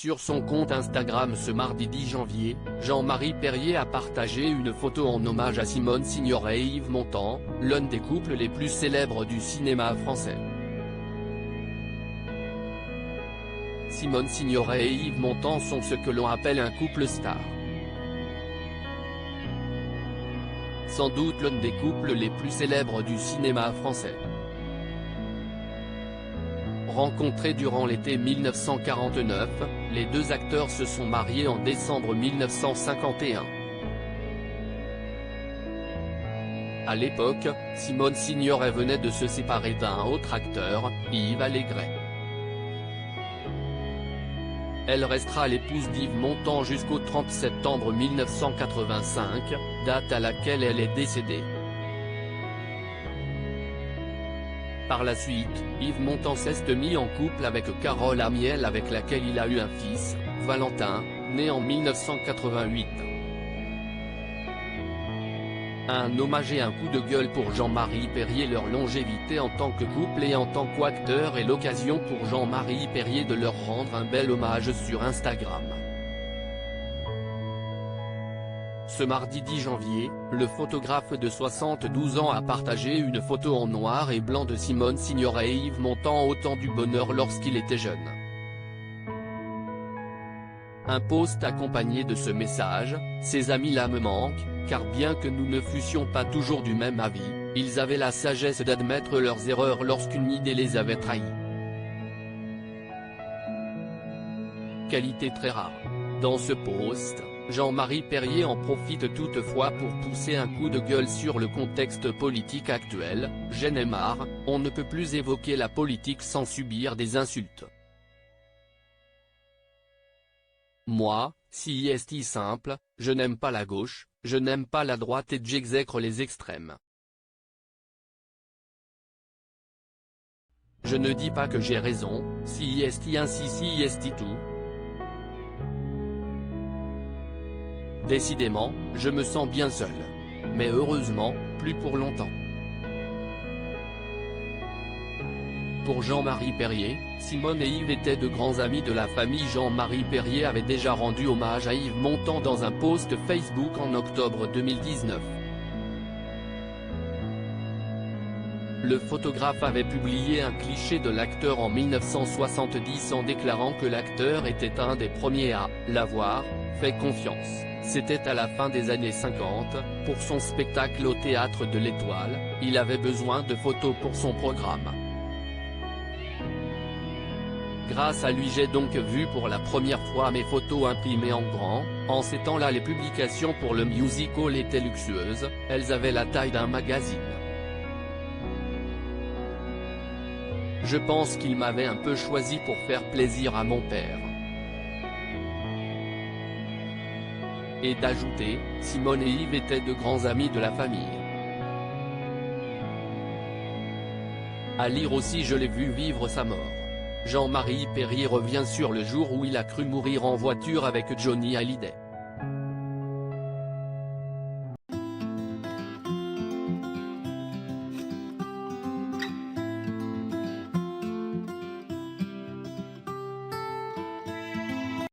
Sur son compte Instagram ce mardi 10 janvier, Jean-Marie Perrier a partagé une photo en hommage à Simone Signoret et Yves Montand, l'un des couples les plus célèbres du cinéma français. Simone Signoret et Yves Montand sont ce que l'on appelle un couple star. Sans doute l'un des couples les plus célèbres du cinéma français. Rencontrés durant l'été 1949, les deux acteurs se sont mariés en décembre 1951. À l'époque, Simone Signoret venait de se séparer d'un autre acteur, Yves Allégret. Elle restera l'épouse d'Yves Montand jusqu'au 30 septembre 1985, date à laquelle elle est décédée. Par la suite, Yves Montand s'est mis en couple avec Carole Amiel avec laquelle il a eu un fils, Valentin, né en 1988. Un hommage et un coup de gueule pour Jean-Marie Perrier. Leur longévité en tant que couple et en tant qu'acteur est l'occasion pour Jean-Marie Perrier de leur rendre un bel hommage sur Instagram. Ce mardi 10 janvier, le photographe de 72 ans a partagé une photo en noir et blanc de Simone Signoret et Yves Montand au temps du bonheur lorsqu'il était jeune. Un post accompagné de ce message: « Ces amis-là me manquent, car bien que nous ne fussions pas toujours du même avis, ils avaient la sagesse d'admettre leurs erreurs lorsqu'une idée les avait trahis. » Qualité très rare. Dans ce post, Jean-Marie Perrier en profite toutefois pour pousser un coup de gueule sur le contexte politique actuel. « J'en ai marre, on ne peut plus évoquer la politique sans subir des insultes. Moi, si est simple, je n'aime pas la gauche, je n'aime pas la droite et j'exècre les extrêmes. Je ne dis pas que j'ai raison, si est ainsi si est tout. Décidément, je me sens bien seul. Mais heureusement, plus pour longtemps. » Pour Jean-Marie Perrier, Simone et Yves étaient de grands amis de la famille. Jean-Marie Perrier avait déjà rendu hommage à Yves Montand dans un post Facebook en octobre 2019. Le photographe avait publié un cliché de l'acteur en 1970 en déclarant que l'acteur était un des premiers à « l'avoir fait confiance ». C'était à la fin des années 50, pour son spectacle au Théâtre de l'Étoile, il avait besoin de photos pour son programme. Grâce à lui j'ai donc vu pour la première fois mes photos imprimées en grand. En ces temps-là les publications pour le musical étaient luxueuses, elles avaient la taille d'un magazine. Je pense qu'il m'avait un peu choisi pour faire plaisir à mon père. Et d'ajouter, Simone et Yves étaient de grands amis de la famille. À lire aussi: je l'ai vu vivre sa mort. Jean-Marie Perrier revient sur le jour où il a cru mourir en voiture avec Johnny Hallyday.